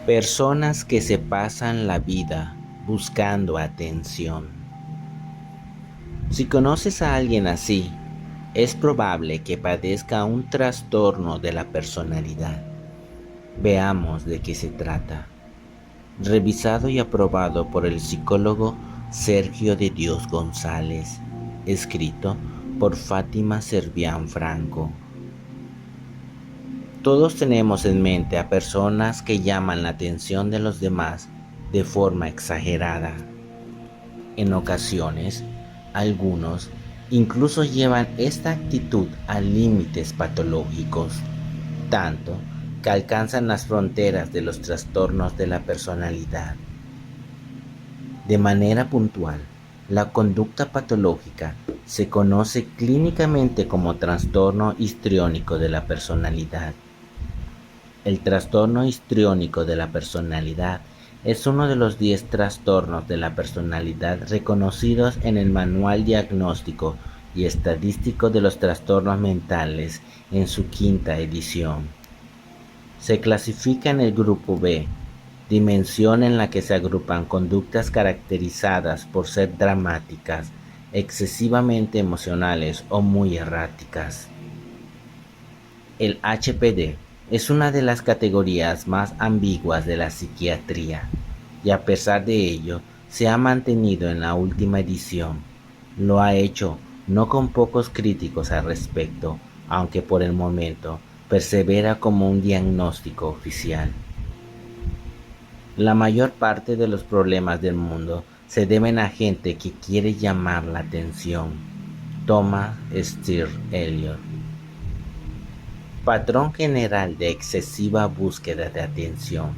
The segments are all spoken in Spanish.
Personas que se pasan la vida buscando atención. Si conoces a alguien así, es probable que padezca un trastorno de la personalidad. Veamos de qué se trata. Revisado y aprobado por el psicólogo Sergio de Dios González, escrito por Fátima Servián Franco. Todos tenemos en mente a personas que llaman la atención de los demás de forma exagerada. En ocasiones, algunos incluso llevan esta actitud a límites patológicos, tanto que alcanzan las fronteras de los trastornos de la personalidad. De manera puntual, la conducta patológica se conoce clínicamente como trastorno histriónico de la personalidad. El trastorno histriónico de la personalidad es uno de los 10 trastornos de la personalidad reconocidos en el Manual Diagnóstico y Estadístico de los Trastornos Mentales en su quinta edición. Se clasifica en el grupo B, dimensión en la que se agrupan conductas caracterizadas por ser dramáticas, excesivamente emocionales o muy erráticas. El HPD es una de las categorías más ambiguas de la psiquiatría, y a pesar de ello, se ha mantenido en la última edición. Lo ha hecho no con pocos críticos al respecto, aunque por el momento persevera como un diagnóstico oficial. La mayor parte de los problemas del mundo se deben a gente que quiere llamar la atención. Thomas Stern Eliot. Patrón general de excesiva búsqueda de atención.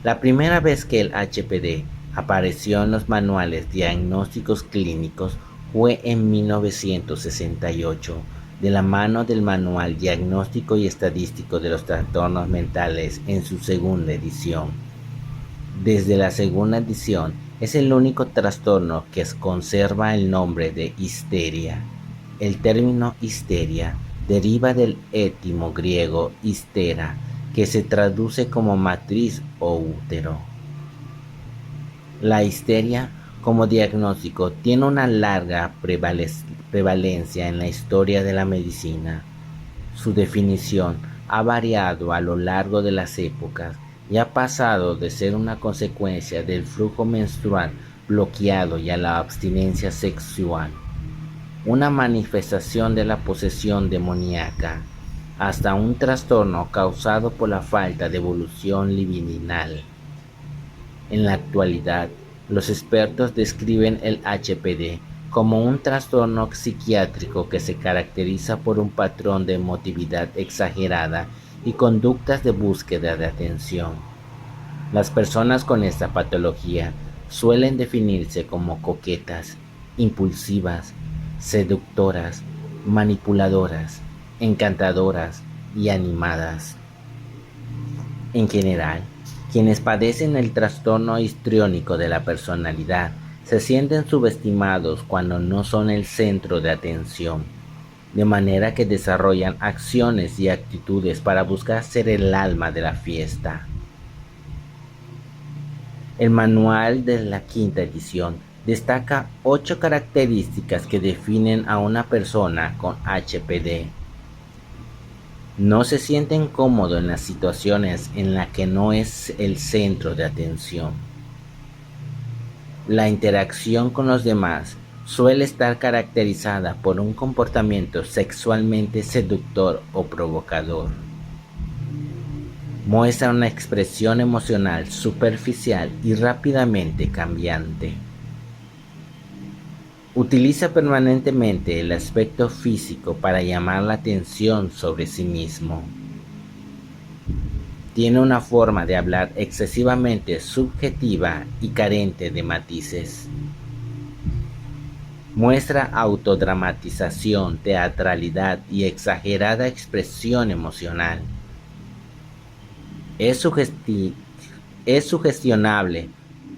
La primera vez que el HPD apareció en los manuales diagnósticos clínicos fue en 1968, de la mano del Manual Diagnóstico y Estadístico de los Trastornos Mentales en su segunda edición. Desde la segunda edición es el único trastorno que conserva el nombre de histeria. El término histeria deriva del étimo griego histera, que se traduce como matriz o útero. La histeria como diagnóstico tiene una larga prevalencia en la historia de la medicina. Su definición ha variado a lo largo de las épocas y ha pasado de ser una consecuencia del flujo menstrual bloqueado y a la abstinencia sexual, una manifestación de la posesión demoníaca, hasta un trastorno causado por la falta de evolución libidinal. En la actualidad, los expertos describen el HPD como un trastorno psiquiátrico que se caracteriza por un patrón de emotividad exagerada y conductas de búsqueda de atención. Las personas con esta patología suelen definirse como coquetas, impulsivas, seductoras, manipuladoras, encantadoras y animadas. En general, quienes padecen el trastorno histriónico de la personalidad se sienten subestimados cuando no son el centro de atención, de manera que desarrollan acciones y actitudes para buscar ser el alma de la fiesta. El manual de la quinta edición destaca 8 características que definen a una persona con HPD. No se sienten cómodos en las situaciones en las que no es el centro de atención. La interacción con los demás suele estar caracterizada por un comportamiento sexualmente seductor o provocador. Muestra una expresión emocional superficial y rápidamente cambiante. Utiliza permanentemente el aspecto físico para llamar la atención sobre sí mismo. Tiene una forma de hablar excesivamente subjetiva y carente de matices. Muestra autodramatización, teatralidad y exagerada expresión emocional. Es sugestionable,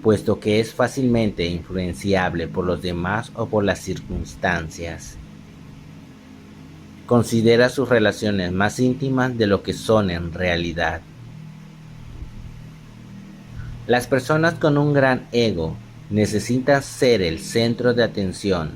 puesto que es fácilmente influenciable por los demás o por las circunstancias. Considera sus relaciones más íntimas de lo que son en realidad. Las personas con un gran ego necesitan ser el centro de atención,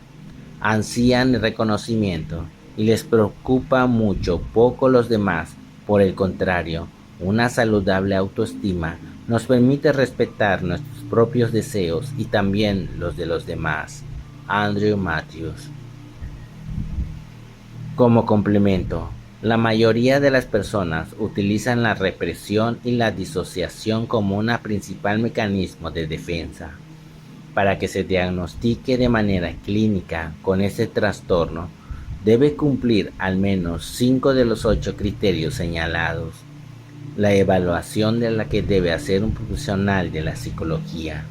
ansían reconocimiento y les preocupa mucho poco los demás. Por el contrario, una saludable autoestima nos permite respetar nuestros propios deseos y también los de los demás. Andrew Matthews. Como complemento, la mayoría de las personas utilizan la represión y la disociación como un principal mecanismo de defensa. Para que se diagnostique de manera clínica con este trastorno, debe cumplir al menos 5 de los 8 criterios señalados. La evaluación de la que debe hacer un profesional de la psicología.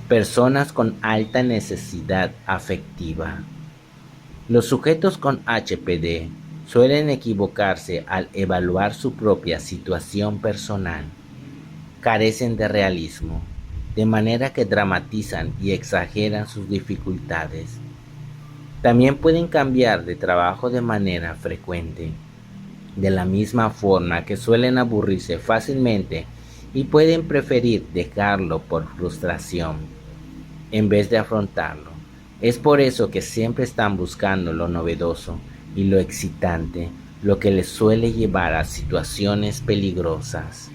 Personas con alta necesidad afectiva. Los sujetos con HPD suelen equivocarse al evaluar su propia situación personal. Carecen de realismo, de manera que dramatizan y exageran sus dificultades. También pueden cambiar de trabajo de manera frecuente, de la misma forma que suelen aburrirse fácilmente y pueden preferir dejarlo por frustración, en vez de afrontarlo. Es por eso que siempre están buscando lo novedoso y lo excitante, lo que les suele llevar a situaciones peligrosas.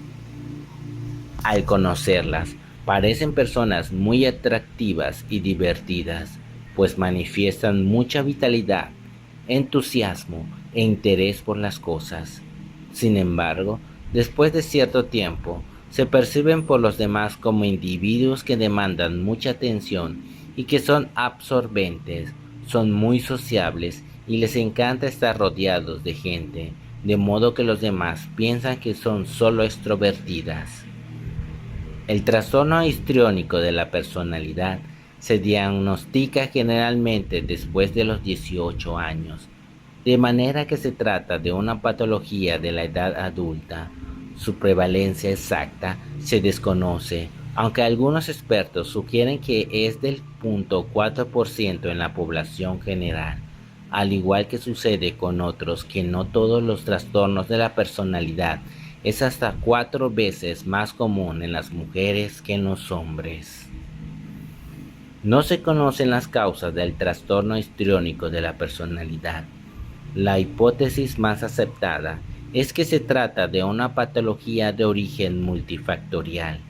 Al conocerlas, parecen personas muy atractivas y divertidas, pues manifiestan mucha vitalidad, entusiasmo e interés por las cosas. Sin embargo, después de cierto tiempo, se perciben por los demás como individuos que demandan mucha atención y que son absorbentes, son muy sociables y les encanta estar rodeados de gente, de modo que los demás piensan que son solo extrovertidas. El trastorno histriónico de la personalidad se diagnostica generalmente después de los 18 años, de manera que se trata de una patología de la edad adulta. Su prevalencia exacta se desconoce, aunque algunos expertos sugieren que es del 0.4% en la población general, al igual que sucede con otros que no todos los trastornos de la personalidad. Es hasta 4 veces más común en las mujeres que en los hombres. No se conocen las causas del trastorno histriónico de la personalidad. La hipótesis más aceptada es que se trata de una patología de origen multifactorial.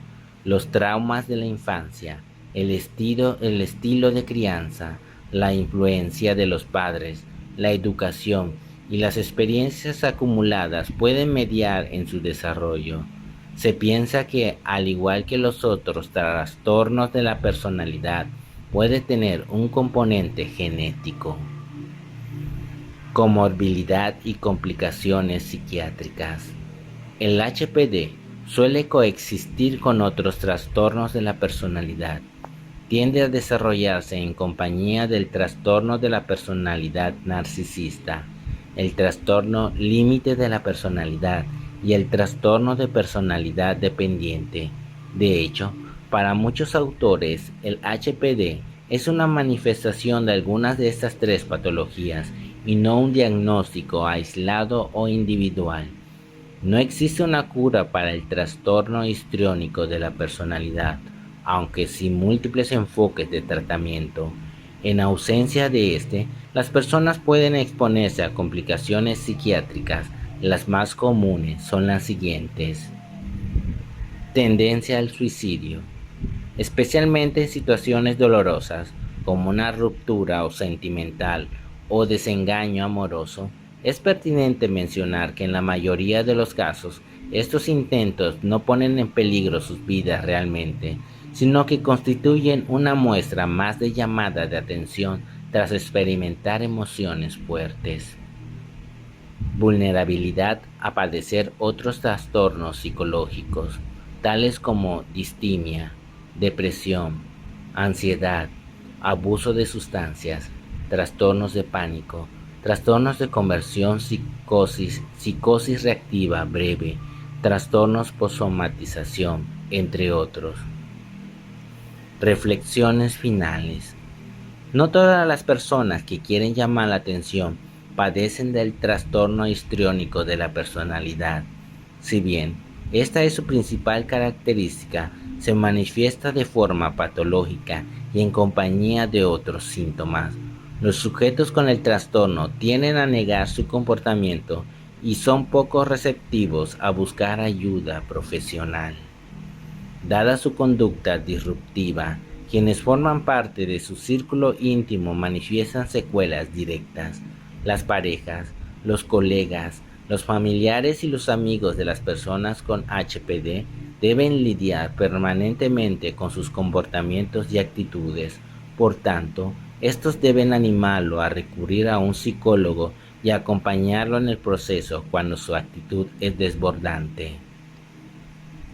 Los traumas de la infancia, el estilo de crianza, la influencia de los padres, la educación y las experiencias acumuladas pueden mediar en su desarrollo. Se piensa que, al igual que los otros trastornos de la personalidad, puede tener un componente genético. Comorbilidad y complicaciones psiquiátricas. El HPD suele coexistir con otros trastornos de la personalidad. Tiende a desarrollarse en compañía del trastorno de la personalidad narcisista, el trastorno límite de la personalidad y el trastorno de personalidad dependiente. De hecho, para muchos autores, el HPD es una manifestación de algunas de estas 3 patologías y no un diagnóstico aislado o individual. No existe una cura para el trastorno histriónico de la personalidad, aunque sí múltiples enfoques de tratamiento. En ausencia de este, las personas pueden exponerse a complicaciones psiquiátricas. Las más comunes son las siguientes. Tendencia al suicidio, especialmente en situaciones dolorosas como una ruptura o sentimental o desengaño amoroso. Es pertinente mencionar que en la mayoría de los casos, estos intentos no ponen en peligro sus vidas realmente, sino que constituyen una muestra más de llamada de atención tras experimentar emociones fuertes. Vulnerabilidad a padecer otros trastornos psicológicos, tales como distimia, depresión, ansiedad, abuso de sustancias, trastornos de pánico, trastornos de conversión, psicosis reactiva breve, trastornos postsomatización, entre otros. Reflexiones finales. No todas las personas que quieren llamar la atención padecen del trastorno histriónico de la personalidad. Si bien Esta es su principal característica, se manifiesta de forma patológica y en compañía de otros síntomas. Los sujetos con el trastorno tienden a negar su comportamiento y son poco receptivos a buscar ayuda profesional. Dada su conducta disruptiva, quienes forman parte de su círculo íntimo manifiestan secuelas directas. Las parejas, los colegas, los familiares y los amigos de las personas con HPD deben lidiar permanentemente con sus comportamientos y actitudes. Por tanto, estos deben animarlo a recurrir a un psicólogo y acompañarlo en el proceso cuando su actitud es desbordante.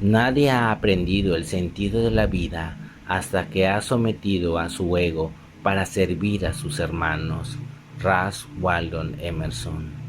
Nadie ha aprendido el sentido de la vida hasta que ha sometido a su ego para servir a sus hermanos. Ralph Waldo Emerson.